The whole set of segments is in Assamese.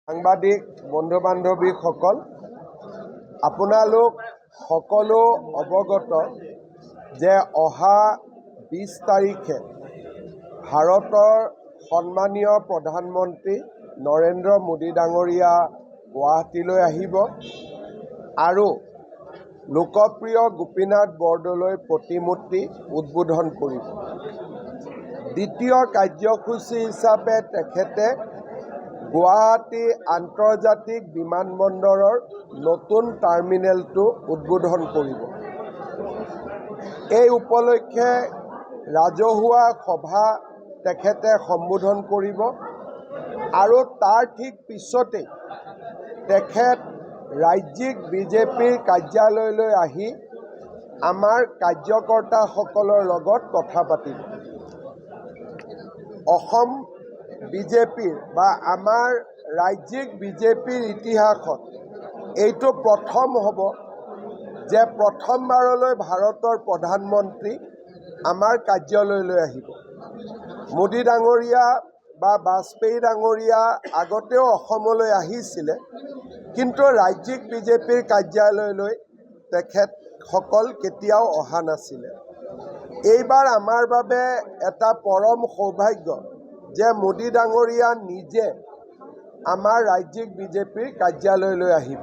সাংবাদিক বন্ধু বান্ধৱীসকল, আপোনালোক সকলো অৱগত যে অহা 20 তাৰিখে ভাৰতৰ সন্মানীয় প্ৰধানমন্ত্ৰী নৰেন্দ্ৰ মোদী ডাঙৰীয়া গুৱাহাটীলৈ আহিব আৰু লোকপ্ৰিয় গোপীনাথ বৰদলৈ প্ৰতিমূৰ্তি উদ্বোধন কৰিব। দ্বিতীয় কাৰ্যসূচী হিচাপে তেখেতে গুৱাহাটী আন্তৰ্জাতিক বিমানবন্দৰৰ নতুন টাৰ্মিনেলটো উদ্বোধন কৰিব। এই উপলক্ষে ৰাজহুৱা সভা তেখেতে সম্বোধন কৰিব আৰু তাৰ ঠিক পিছতে তেখেত ৰাজ্যিক বিজেপিৰ কাৰ্যালয়লৈ আহি আমাৰ কাৰ্যকৰ্তাসকলৰ লগত কথা পাতিব। অসম বিজেপিৰ বা আমাৰ ৰাজ্যিক বিজেপিৰ ইতিহাসত এইটো প্ৰথম হ'ব যে প্ৰথমবাৰলৈ ভাৰতৰ প্ৰধানমন্ত্ৰী আমাৰ কাৰ্যালয়লৈ আহিব। মোদী ডাঙৰীয়া বা বাজপেয়ী ডাঙৰীয়া আগতেও অসমলৈ আহিছিলে, কিন্তু ৰাজ্যিক বিজেপিৰ কাৰ্যালয়লৈ তেখেতসকল কেতিয়াও অহা নাছিলে। এইবাৰ আমাৰ বাবে এটা পৰম সৌভাগ্য যে মোদী ডাঙৰীয়া নিজে আমাৰ ৰাজ্যিক বিজেপিৰ কাৰ্যালয়লৈ আহিব।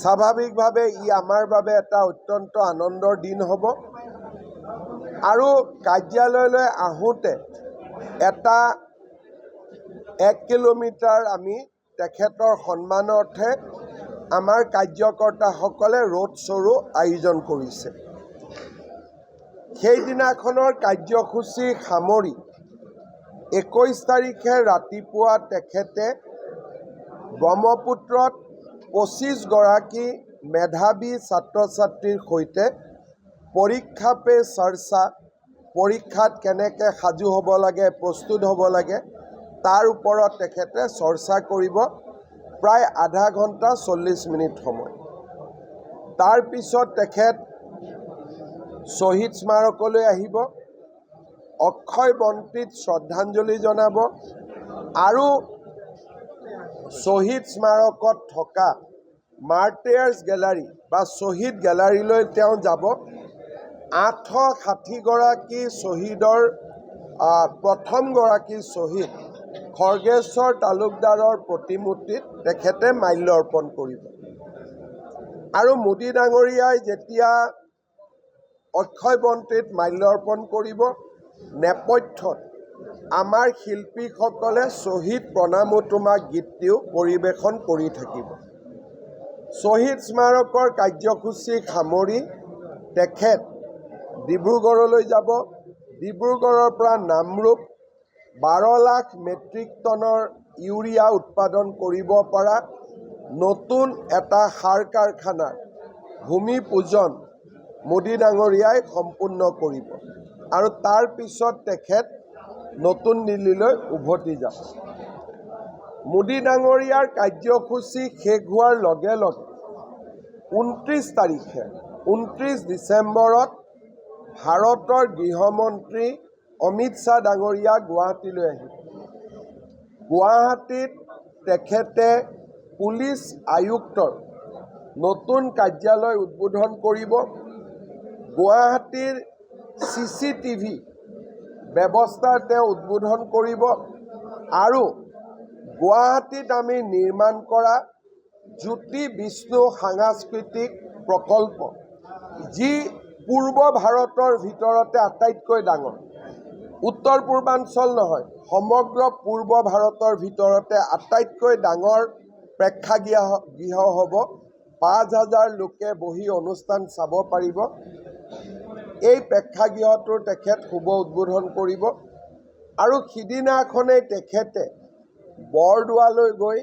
স্বাভাৱিকভাৱে ই আমাৰ বাবে এটা অত্যন্ত আনন্দৰ দিন হ'ব আৰু কাৰ্যালয়লৈ আহোঁতে এটা 1 কিলোমিটাৰ আমি তেখেতৰ সন্মানাৰ্থে আমাৰ কাৰ্যকৰ্তাসকলে ৰোড শ্ব'ৰো আয়োজন কৰিছে। সেইদিনাখনৰ কাৰ্যসূচী সামৰি 21 তাৰিখে ৰাতিপুৱা তেখেতে ব্ৰহ্মপুত্ৰত 25 গৰাকী মেধাৱী ছাত্ৰ ছাত্ৰীৰ সৈতে পৰীক্ষা পে চৰ্চা, পৰীক্ষাত কেনেকৈ সাজু হ'ব লাগে, প্ৰস্তুত হ'ব লাগে, তাৰ ওপৰত তেখেতে চৰ্চা কৰিব প্ৰায় আধা ঘণ্টা 40 মিনিট সময়। তাৰ পিছত তেখেত শ্বহীদ স্মাৰকলৈ আহিব, অক্ষয় বন্তিত শ্ৰদ্ধাঞ্জলি জনাব আৰু শ্বহীদ স্মাৰকত থকা মাৰ্টায়াৰ্ছ গেলাৰী বা শ্বহীদ গেলাৰীলৈ তেওঁ যাব। 860 গৰাকী শ্বহীদৰ প্ৰথমগৰাকী শ্বহীদ খৰ্গেশ্বৰ তালুকদাৰৰ প্ৰতিমূৰ্তিত তেখেতে মাল্য অৰ্পণ কৰিব আৰু মোদী ডাঙৰীয়াই যেতিয়া অক্ষয় বন্তিত মাল্য অৰ্পণ কৰিব, নেপথ্যত আমাৰ শিল্পীসকলে শ্বহীদ প্ৰণামোতুমা গীতটিও পৰিৱেশন কৰি থাকিব। শ্বহীদ স্মাৰকৰ কাৰ্যসূচী সামৰি তেখেত ডিব্ৰুগড়লৈ যাব। ডিব্ৰুগড়ৰ পৰা নামৰূপ 12 লাখ মেট্ৰিক টনৰ ইউৰিয়া উৎপাদন কৰিব পৰা নতুন এটা সাৰ কাৰখানাৰ ভূমি পূজন মোদী ডাঙৰীয়াই সম্পূৰ্ণ কৰিব আৰু তাৰ পিছত তেখেত নতুন দিল্লীলৈ উভতি যাব। মোদী ডাঙৰীয়াৰ কাৰ্যসূচী শেষ হোৱাৰ লগে লগে 29 ডিচেম্বৰত ভাৰতৰ গৃহমন্ত্ৰী অমিত শ্বাহ ডাঙৰীয়া গুৱাহাটীলৈ আহিব। গুৱাহাটীত তেখেতে পুলিচ আয়ুক্তৰ নতুন কাৰ্যালয় উদ্বোধন কৰিব। গুৱাহাটীৰ CCTV ব্যৱস্থা তেওঁ উদ্বোধন কৰিব আৰু গুৱাহাটীত আমি নিৰ্মাণ কৰা জ্যোতি বিষ্ণু সাংস্কৃতিক প্ৰকল্প, যি পূৰ্ব ভাৰতৰ ভিতৰতে আটাইতকৈ ডাঙৰ, উত্তৰ পূৰ্বাঞ্চল নহয়, সমগ্ৰ পূৰ্ব ভাৰতৰ ভিতৰতে আটাইতকৈ ডাঙৰ প্ৰেক্ষাগৃহ হ'ব। 5000 লোকে বহি অনুষ্ঠান চাব পাৰিব। এই প্ৰেক্ষাগৃহটোৰ তেখেত শুভ উদ্বোধন কৰিব আৰু সিদিনাখনেই তেখেতে বৰদোৱালৈ গৈ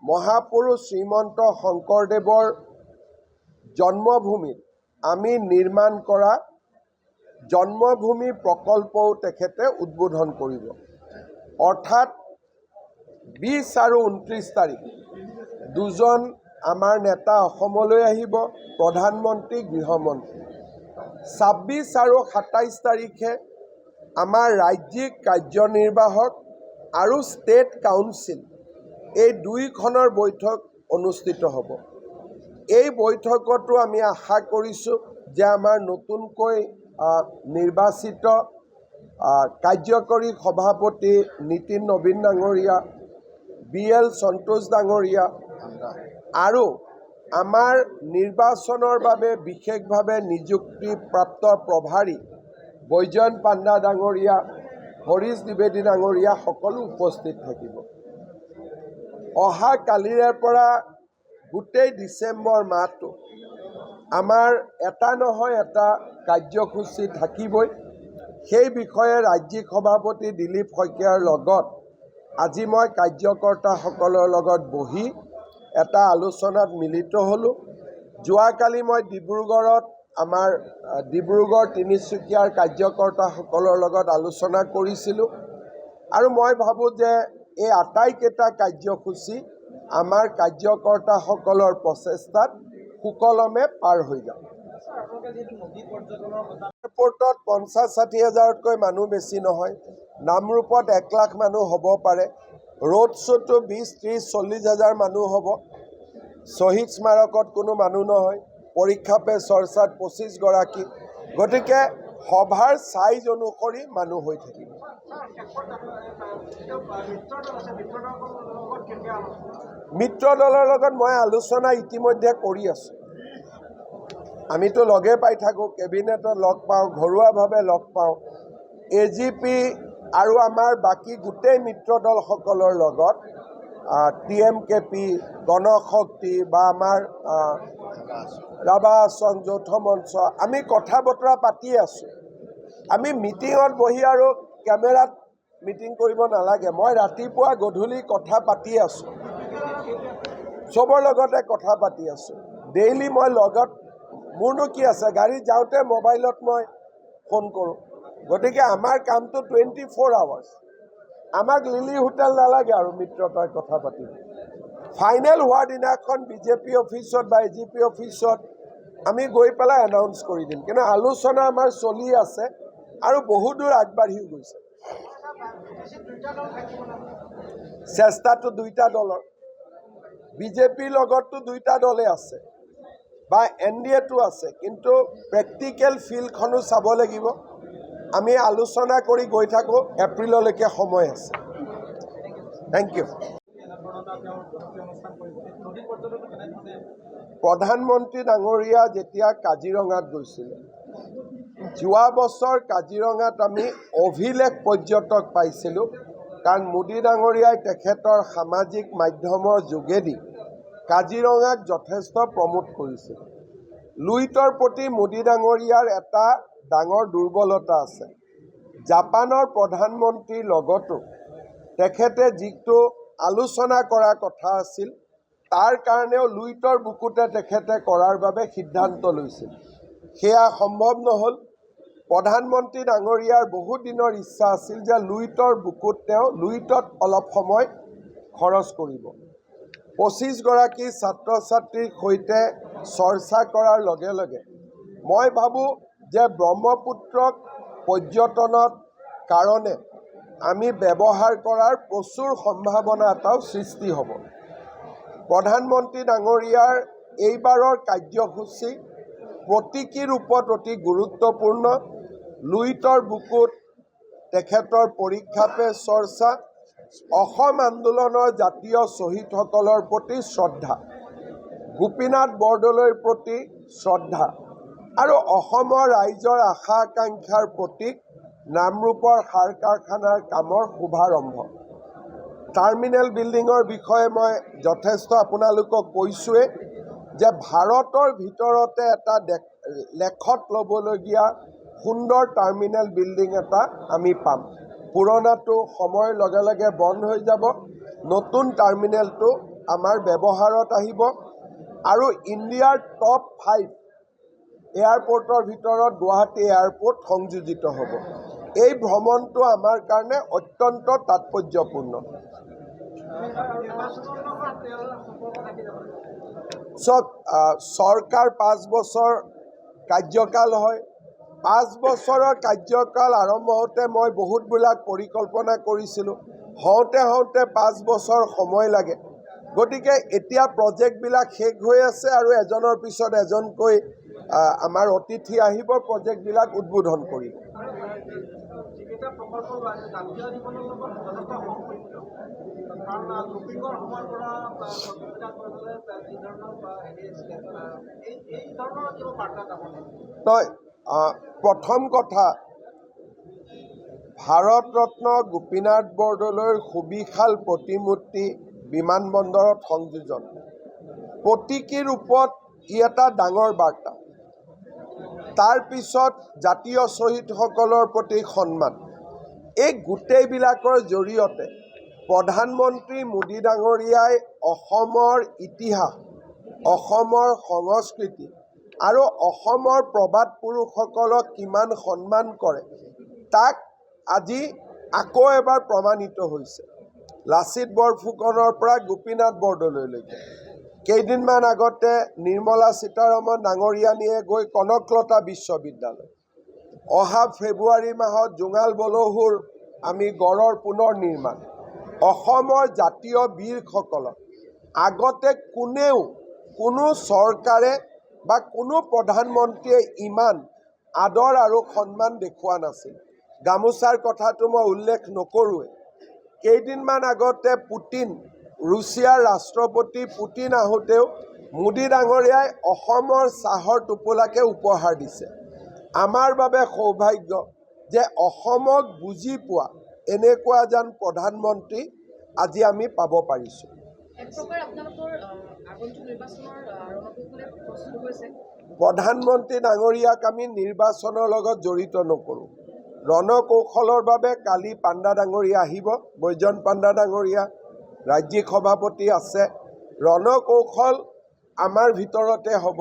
মহাপুৰুষ শ্ৰীমন্ত শংকৰদেৱৰ জন্মভূমিত আমি নিৰ্মাণ কৰা জন্মভূমি প্ৰকল্পও তেখেতে উদ্বোধন কৰিব। অৰ্থাৎ 20 আৰু 29 তাৰিখ দুজন আমাৰ নেতা অসমলৈ আহিব, প্ৰধানমন্ত্ৰী, গৃহমন্ত্ৰী। 26 আৰু 27 তাৰিখে আমাৰ ৰাজ্যিক কাৰ্যনিৰ্বাহক আৰু ষ্টেট কাউন্সিল এই দুইখনৰ বৈঠক অনুষ্ঠিত হ'ব। এই বৈঠকতো আমি আশা কৰিছোঁ যে আমাৰ নতুনকৈ নিৰ্বাচিত কাৰ্যকৰী সভাপতি নীতিন নবীন ডাঙৰীয়া, BL সন্তোষ ডাঙৰীয়া আৰু আমাৰ নিৰ্বাচনৰ বাবে বিশেষভাৱে নিযুক্তিপ্ৰাপ্ত প্ৰভাৰী বৈজয়ন্ত পাণ্ডা ডাঙৰীয়া, হৰীশ দ্বিবেদী ডাঙৰীয়া সকলো উপস্থিত থাকিব। অহা কালিৰে পৰা গোটেই ডিচেম্বৰ মাহটো আমাৰ এটা নহয় এটা কাৰ্যসূচী থাকিবই। সেই বিষয়ে ৰাজ্যিক সভাপতি দিলীপ শইকীয়াৰ লগত আজি মই কাৰ্যকৰ্তাসকলৰ লগত বহি এটা আলোচনাত মিলিত হ'লোঁ। যোৱাকালি মই ডিব্ৰুগড়ত আমাৰ ডিব্ৰুগড় তিনিচুকীয়াৰ কাৰ্যকৰ্তাসকলৰ লগত আলোচনা কৰিছিলোঁ আৰু মই ভাবোঁ যে এই আটাইকেইটা কাৰ্যসূচী আমাৰ কাৰ্যকৰ্তাসকলৰ প্ৰচেষ্টাত সুকলমে পাৰ হৈ যাব। এয়াৰপৰ্টত 50-60 হাজাৰতকৈ মানুহ বেছি নহয়, নামৰূপত 1 লাখ মানুহ হ'ব পাৰে, ৰোড শ্ব'টো 20-30-40 হাজাৰ মানুহ হ'ব, শ্বহীদ স্মাৰকত কোনো মানুহ নহয়, পৰীক্ষা পে চৰ্চাত 25 গৰাকী, গতিকে সভাৰ চাইজ অনুসৰি মানুহ হৈ থাকিব। মিত্ৰ দলৰ লগত মই আলোচনা ইতিমধ্যে কৰি আছোঁ। আমিতো লগে পাই থাকোঁ, কেবিনেটত লগ পাওঁ, ঘৰুৱাভাৱে লগ পাওঁ। AGP আৰু আমাৰ বাকী গোটেই মিত্ৰ দলসকলৰ লগত TMKP, গণশক্তি বা আমাৰ ৰাভা আছং যৌথ মঞ্চ আমি কথা বতৰা পাতি আছোঁ। আমি মিটিঙত বহি আৰু কেমেৰাত মিটিং কৰিব নালাগে। মই ৰাতিপুৱা গধূলি কথা পাতি আছোঁ, চবৰ লগতে কথা পাতি আছোঁ। ডেইলি মই লগত, মোৰনো কি আছে, গাড়ীত যাওঁতে মোবাইলত মই ফোন কৰোঁ। গতিকে আমাৰ কামটো 24 আৱাৰ্ছ। আমাক লিলি হোটেল নালাগে আৰু মিত্ৰতাৰ কথা পাতিব। ফাইনেল হোৱাৰ দিনাখন BJP অফিচত বা AGP অফিচত আমি গৈ পেলাই এনাউন্স কৰি দিম। কিন্তু আলোচনা আমাৰ চলি আছে আৰু বহুদূৰ আগবাঢ়িও গৈছে। চেষ্টাটো দুইটা দলৰ, BJPৰ লগততো দুইটা দলে আছে বা NDAটো আছে, কিন্তু প্ৰেক্টিকেল ফিল্ডখনো চাব লাগিব। আমি আলোচনা কৰি গৈ থাকোঁ, এপ্ৰিললৈকে সময় আছে। Thank you. প্ৰধানমন্ত্ৰী ডাঙৰীয়া যেতিয়া কাজিৰঙাত গৈছিলে, যোৱা বছৰ কাজিৰঙাত আমি অভিলেখ পৰ্যটক পাইছিলোঁ, কাৰণ মোদী ডাঙৰীয়াই তেখেতৰ সামাজিক মাধ্যমৰ যোগেদি কাজিৰঙাক যথেষ্ট প্ৰমোট কৰিছিল। লুইতৰ প্ৰতি মোদী ডাঙৰীয়াৰ এটা ডাঙৰ দুৰ্বলতা আছে। জাপানৰ প্ৰধানমন্ত্ৰীৰ লগতো তেখেতে যিটো আলোচনা কৰাৰ কথা আছিল, তাৰ কাৰণেও লুইতৰ বুকুতে তেখেতে কৰাৰ বাবে সিদ্ধান্ত লৈছিল। সেয়া সম্ভৱ নহ'ল। প্ৰধানমন্ত্ৰী ডাঙৰীয়াৰ বহুদিনৰ ইচ্ছা আছিল যে লুইতৰ বুকুত তেওঁ লুইতত অলপ সময় খৰচ কৰিব। 25 গৰাকী ছাত্ৰ ছাত্ৰীৰ সৈতে চৰ্চা কৰাৰ লগে লগে মই ভাবোঁ যে ব্ৰহ্মপুত্ৰক পৰ্যটনৰ কাৰণে আমি ব্যৱহাৰ কৰাৰ প্ৰচুৰ সম্ভাৱনা এটাও সৃষ্টি হ'ব। প্ৰধানমন্ত্ৰী ডাঙৰীয়াৰ এইবাৰৰ কাৰ্যসূচী প্ৰতীকী ৰূপত অতি গুৰুত্বপূৰ্ণ। লুইতৰ বুকুত তেখেতৰ পৰীক্ষা পে চৰ্চা, অসম আন্দোলনৰ জাতীয় শ্বহীদসকলৰ প্ৰতি শ্ৰদ্ধা, গোপীনাথ বৰদলৈৰ প্ৰতি শ্ৰদ্ধা আৰু অসমৰ ৰাইজৰ আশা আকাংক্ষাৰ প্ৰতীক নামৰূপৰ সাৰ কাৰখানাৰ কামৰ শুভাৰম্ভ। টাৰ্মিনেল বিল্ডিঙৰ বিষয়ে মই যথেষ্ট আপোনালোকক কৈছোঁৱেই যে ভাৰতৰ ভিতৰতে এটা লেখত ল'বলগীয়া সুন্দৰ টাৰ্মিনেল বিল্ডিং এটা আমি পাম। পুৰণাটো সময়ৰ লগে লগে বন্ধ হৈ যাব, নতুন টাৰ্মিনেলটো আমাৰ ব্যৱহাৰত আহিব আৰু ইণ্ডিয়াৰ টপ 5 এয়াৰপৰ্টৰ ভিতৰত গুৱাহাটী এয়াৰপৰ্ট সংযোজিত হ'ব। এই ভ্ৰমণটো আমাৰ কাৰণে অত্যন্ত তাৎপৰ্যপূৰ্ণ। চৰকাৰ 5 বছৰ কাৰ্যকাল হয়। 5 বছৰৰ কাৰ্যকাল আৰম্ভ হওঁতে মই বহুতবিলাক পৰিকল্পনা কৰিছিলোঁ। হওঁতে 5 বছৰ সময় লাগে। গতিকে এতিয়া প্ৰজেক্টবিলাক শেষ হৈ আছে আৰু এজনৰ পিছত এজনকৈ আমাৰ অতিথি আহিব প্ৰজেক্টবিলাক উদ্বোধন কৰিব। প্ৰথম কথা, ভাৰত ৰত্ন গোপীনাথ বৰদলৈৰ সুবিশাল প্ৰতিমূৰ্তি বিমানবন্দৰত সংযোজন, প্ৰতীকী ৰূপত ই এটা ডাঙৰ বাৰ্তা। তাৰ পিছত জাতীয় শ্বহীদসকলৰ প্ৰতি সন্মান, এই গোটেইবিলাকৰ জৰিয়তে প্ৰধানমন্ত্ৰী মোদী ডাঙৰীয়াই অসমৰ ইতিহাস, অসমৰ সংস্কৃতি আৰু অসমৰ প্ৰবাদ পুৰুষসকলক কিমান সন্মান কৰে তাক আজি আকৌ এবাৰ প্ৰমাণিত হৈছে। লাচিত বৰফুকনৰ পৰা গোপীনাথ বৰদলৈলৈকে। কেইদিনমান আগতে নিৰ্মলা সীতাৰমণ ডাঙৰীয়ানীয়ে গৈ কনকলতা বিশ্ববিদ্যালয়, অহা ফেব্ৰুৱাৰী মাহত জোঙাল বলহুৰ আমি গড়ৰ পুনৰ নিৰ্মাণ, অসমৰ জাতীয় বীৰসকলক আগতে কোনো চৰকাৰে বা কোনো প্ৰধানমন্ত্ৰীয়ে ইমান আদৰ আৰু সন্মান দেখুওৱা নাছিল। গামোচাৰ কথাটো মই উল্লেখ নকৰোঁৱে। কেইদিনমান আগতে ৰুছিয়াৰ ৰাষ্ট্ৰপতি পুটিন আহোঁতেও মোদী ডাঙৰীয়াই অসমৰ চাহৰ টোপোলাকে উপহাৰ দিছে। আমাৰ বাবে সৌভাগ্য যে অসমক বুজি পোৱা এনেকুৱা এজন প্ৰধানমন্ত্ৰী আজি আমি পাব পাৰিছোঁ। প্ৰধানমন্ত্ৰী ডাঙৰীয়াক আমি নিৰ্বাচনৰ লগত জড়িত নকৰোঁ। ৰণকৌশলৰ বাবে কালি পাণ্ডা ডাঙৰীয়া আহিব, বৈজন পাণ্ডা ডাঙৰীয়া, ৰাজ্যিক সভাপতি আছে। ৰণকৌশল আমাৰ ভিতৰতে হ'ব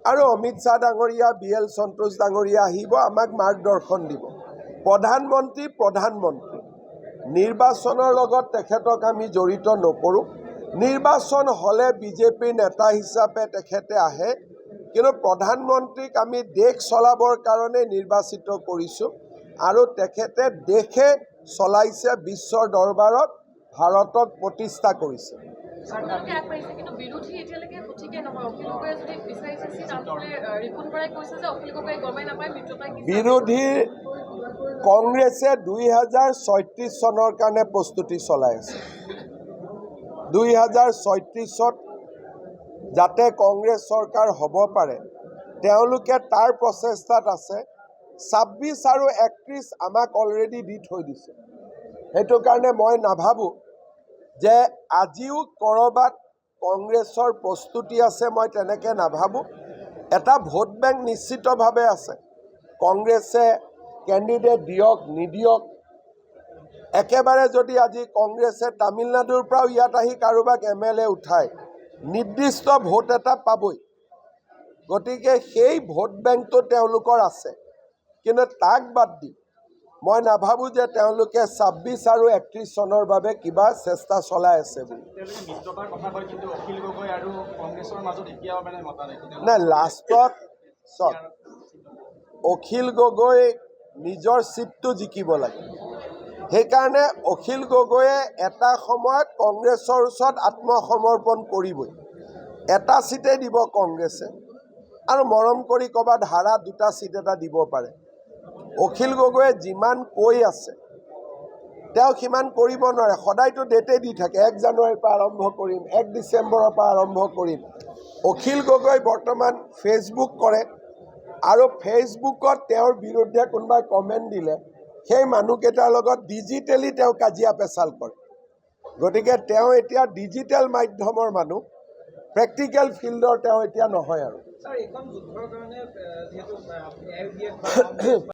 আৰু অমিত শ্বাহ ডাঙৰীয়া, BL সন্তোষ ডাঙৰীয়া আহিব, আমাক মাৰ্গদৰ্শন দিব। প্ৰধানমন্ত্ৰী নিৰ্বাচনৰ লগত তেখেতক আমি জড়িত নকৰোঁ। নিৰ্বাচন হ'লে বিজেপিৰ নেতা হিচাপে তেখেতে আহে, কিন্তু প্ৰধানমন্ত্ৰীক আমি দেশ চলাবৰ কাৰণে নিৰ্বাচিত কৰিছোঁ আৰু তেখেতে দেশে চলাইছে, বিশ্বৰ দৰবাৰত ভাৰতক প্ৰতিষ্ঠা কৰিছে। বিৰোধী কংগ্ৰেছে 2036 চনৰ কাৰণে প্ৰস্তুতি চলাই আছে। 2036ত যাতে কংগ্ৰেছ চৰকাৰ হ'ব পাৰে তেওঁলোকে তাৰ প্ৰচেষ্টাত আছে। 26 আৰু 31 আমাক অলৰেডি দি থৈ দিছে। সেইটো কাৰণে মই নাভাবোঁ যে আজিও ক'ৰবাত কংগ্ৰেছৰ প্ৰস্তুতি আছে, মই তেনেকৈ নাভাবোঁ। এটা ভোট বেংক নিশ্চিতভাৱে আছে। কংগ্ৰেছে কেণ্ডিডেট দিয়ক নিদিয়ক, একেবাৰে যদি আজি কংগ্ৰেছে তামিলনাডুৰ পৰাও ইয়াত আহি কাৰোবাক MLA উঠায়, নিৰ্দিষ্ট ভোট এটা পাবই। গতিকে সেই ভোট বেংকটো তেওঁলোকৰ আছে, কিন্তু তাক বাদ দি মই নাভাবোঁ যে তেওঁলোকে 26 আৰু 31 চনৰ বাবে কিবা চেষ্টা চলাই আছে বুলি। নাই, লাষ্টত অখিল গগৈ নিজৰ চিটটো জিকিব লাগে। সেইকাৰণে অখিল গগৈয়ে এটা সময়ত কংগ্ৰেছৰ ওচৰত আত্মসমৰ্পণ কৰিবই। এটা চিটেই দিব কংগ্ৰেছে আৰু মৰম কৰি ক'ৰবাত হাৰা 2টা চিট এটা দিব পাৰে। অখিল গগৈয়ে যিমান কৈ আছে তেওঁ সিমান কৰিব নোৱাৰে। সদায়তো ডেটেই দি থাকে, 1 জানুৱাৰীৰ পৰা আৰম্ভ কৰিম, 1 ডিচেম্বৰৰ পৰা আৰম্ভ কৰিম। অখিল গগৈ বৰ্তমান ফেচবুক কৰে আৰু ফেচবুকত তেওঁৰ বিৰুদ্ধে কোনোবাই কমেণ্ট দিলে সেই মানুহকেইটাৰ লগত ডিজিটেলি তেওঁ কাজিয়া পেচাল কৰে। গতিকে তেওঁ এতিয়া ডিজিটেল মাধ্যমৰ মানুহ, প্ৰেক্টিকেল ফিল্ডৰ তেওঁ এতিয়া নহয় আৰু।